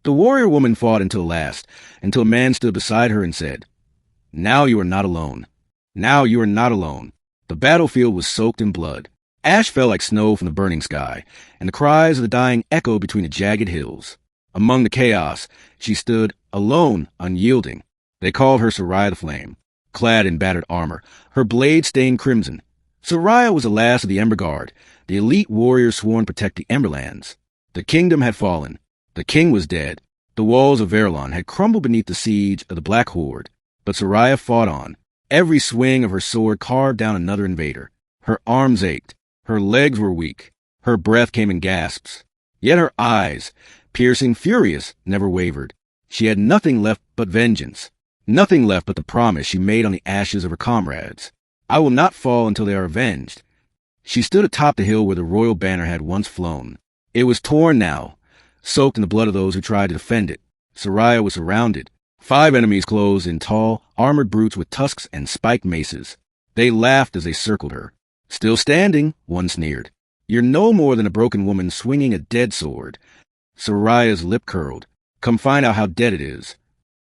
The warrior woman fought until last, until a man stood beside her and said, "Now you are not alone. Now you are not alone." The battlefield was soaked in blood. Ash fell like snow from the burning sky, and the cries of the dying echoed between the jagged hills. Among the chaos, she stood, alone, unyielding. They called her Seraya the Flame, clad in battered armor, her blade stained crimson. Seraya was the last of the Ember Guard, the elite warriors sworn to protect the Emberlands. The kingdom had fallen. The king was dead. The walls of Verelon had crumbled beneath the siege of the Black Horde. But Seraya fought on. Every swing of her sword carved down another invader. Her arms ached. Her legs were weak. Her breath came in gasps. Yet her eyes, piercing, furious, never wavered. She had nothing left but vengeance. Nothing left but the promise she made on the ashes of her comrades. I will not fall until they are avenged. She stood atop the hill where the royal banner had once flown. It was torn now, soaked in the blood of those who tried to defend it. Seraya was surrounded. 5 enemies closed in tall, armored brutes with tusks and spiked maces. They laughed as they circled her. "Still standing," one sneered. "You're no more than a broken woman swinging a dead sword." Seraya's lip curled. "Come find out how dead it is."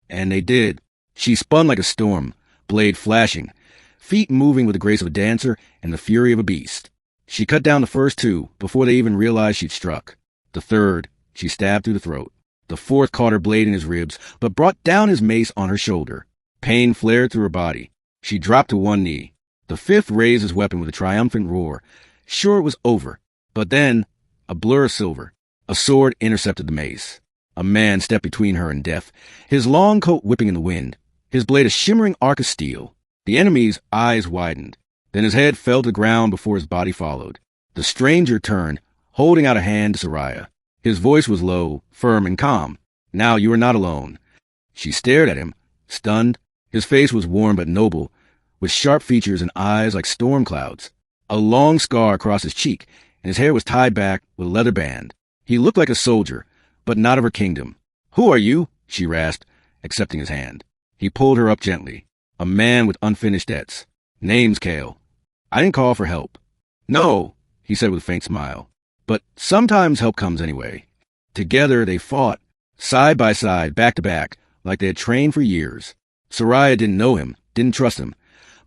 And they did. She spun like a storm, blade flashing, feet moving with the grace of a dancer and the fury of a beast. She cut down the first 2 before they even realized she'd struck. The third, she stabbed through the throat. The fourth caught her blade in his ribs, but brought down his mace on her shoulder. Pain flared through her body. She dropped to one knee. The fifth raised his weapon with a triumphant roar. Sure, it was over. But then, a blur of silver. A sword intercepted the mace. A man stepped between her and death, his long coat whipping in the wind, his blade a shimmering arc of steel. The enemy's eyes widened. Then his head fell to the ground before his body followed. The stranger turned, holding out a hand to Seraya. His voice was low, firm, and calm. "Now you are not alone." She stared at him, stunned. His face was worn but noble, with sharp features and eyes like storm clouds. A long scar across his cheek, and his hair was tied back with a leather band. He looked like a soldier, but not of her kingdom. "Who are you?" she rasped, accepting his hand. He pulled her up gently. "A man with unfinished debts. Name's Kale. I didn't call for help." "No," he said with a faint smile. "But sometimes help comes anyway." Together they fought, side by side, back to back, like they had trained for years. Seraya didn't know him, didn't trust him,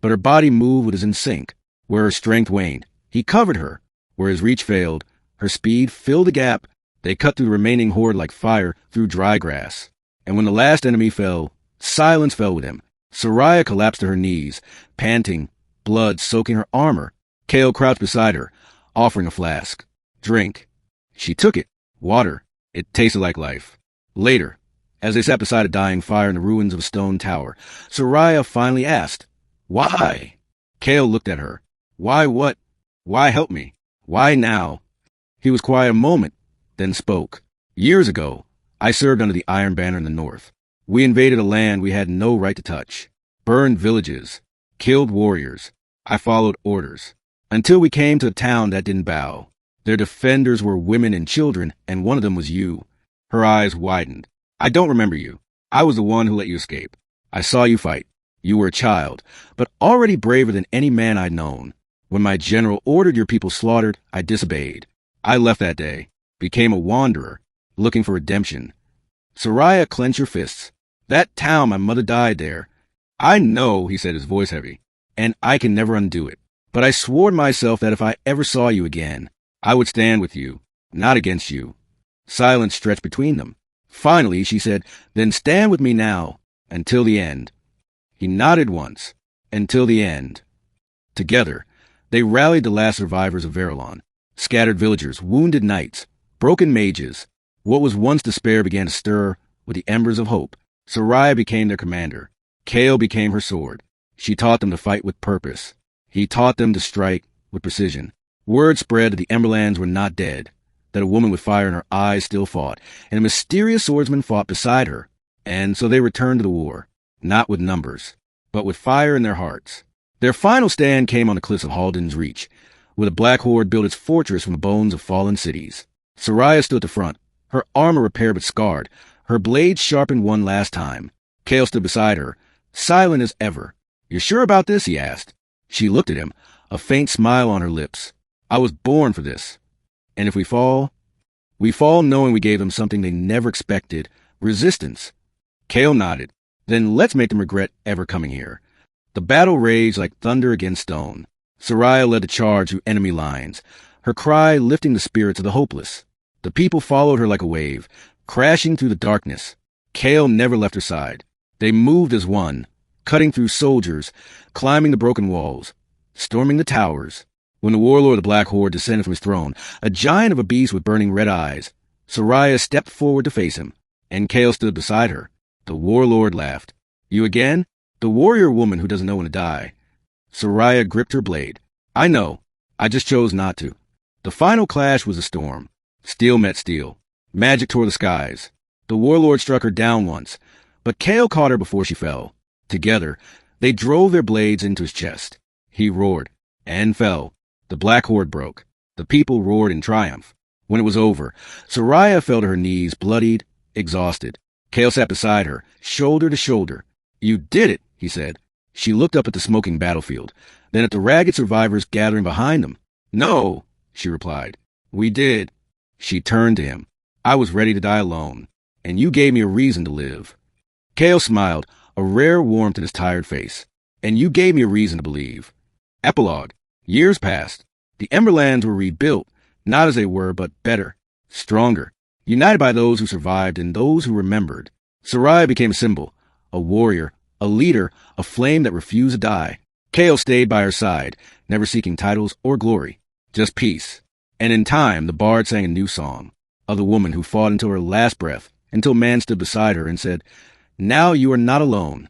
but her body moved with his in sync. Where her strength waned, he covered her. Where his reach failed, her speed filled the gap. They cut through the remaining horde like fire through dry grass. And when the last enemy fell, silence fell with him. Seraya collapsed to her knees, panting, blood soaking her armor. Kale crouched beside her, offering a flask. "Drink." She took it. Water. It tasted like life. Later, as they sat beside a dying fire in the ruins of a stone tower, Seraya finally asked, "Why?" Kale looked at her. "Why what? Why help me? Why now?" He was quiet a moment, then spoke. "Years ago, I served under the Iron Banner in the north. We invaded a land we had no right to touch, burned villages, killed warriors. I followed orders, until we came to a town that didn't bow. Their defenders were women and children, and one of them was you." Her eyes widened. "I don't remember you. I was the one who let you escape. I saw you fight. You were a child, but already braver than any man I'd known. When my general ordered your people slaughtered, I disobeyed. I left that day, became a wanderer, looking for redemption." Seraya clenched her fists. "That town, my mother died there." "I know," he said, his voice heavy, "and I can never undo it. But I swore to myself that if I ever saw you again, I would stand with you, not against you." Silence stretched between them. Finally, she said, "Then stand with me now, until the end." He nodded once. Until the end. Together, they rallied the last survivors of Verelon, scattered villagers, wounded knights, broken mages. What was once despair began to stir with the embers of hope. Seraya became their commander. Kale became her sword. She taught them to fight with purpose. He taught them to strike with precision. Word spread that the Emberlands were not dead, that a woman with fire in her eyes still fought, and a mysterious swordsman fought beside her. And so they returned to the war, not with numbers, but with fire in their hearts. Their final stand came on the cliffs of Halden's Reach, where the Black Horde built its fortress from the bones of fallen cities. Seraya stood at the front, her armor repaired but scarred, her blade sharpened one last time. Kale stood beside her, silent as ever. "You're sure about this?" he asked. She looked at him, a faint smile on her lips. "I was born for this. And if we fall knowing we gave them something they never expected, Resistance. Kale nodded. Then let's make them regret ever coming here. The battle raged like thunder against stone. Seraya led the charge through enemy lines, her cry lifting the spirits of the hopeless. The people followed her like a wave, crashing through the darkness. Kale never left her side. They moved as one, cutting through soldiers, climbing the broken walls, storming the towers. When the warlord of the Black Horde descended from his throne, a giant of a beast with burning red eyes, Seraya stepped forward to face him, and Kale stood beside her. The warlord laughed. You again? The warrior woman who doesn't know when to die. Seraya gripped her blade. I know. I just chose not to. The final clash was a storm. Steel met steel. Magic tore the skies. The warlord struck her down once, but Kale caught her before she fell. Together, they drove their blades into his chest. He roared, and fell. The Black Horde broke. The people roared in triumph. When it was over, Seraya fell to her knees, bloodied, exhausted. Kale sat beside her, shoulder to shoulder. You did it, he said. She looked up at the smoking battlefield, then at the ragged survivors gathering behind them. No, she replied. We did. She turned to him. I was ready to die alone, and you gave me a reason to live. Kale smiled, a rare warmth in his tired face. And you gave me a reason to believe. Epilogue. Years passed. The Emberlands were rebuilt, not as they were, but better, stronger, united by those who survived and those who remembered. Seraya became a symbol, a warrior, a leader, a flame that refused to die. Kale stayed by her side, never seeking titles or glory, just peace. And in time, the bard sang a new song, of the woman who fought until her last breath, until man stood beside her and said, Now you are not alone.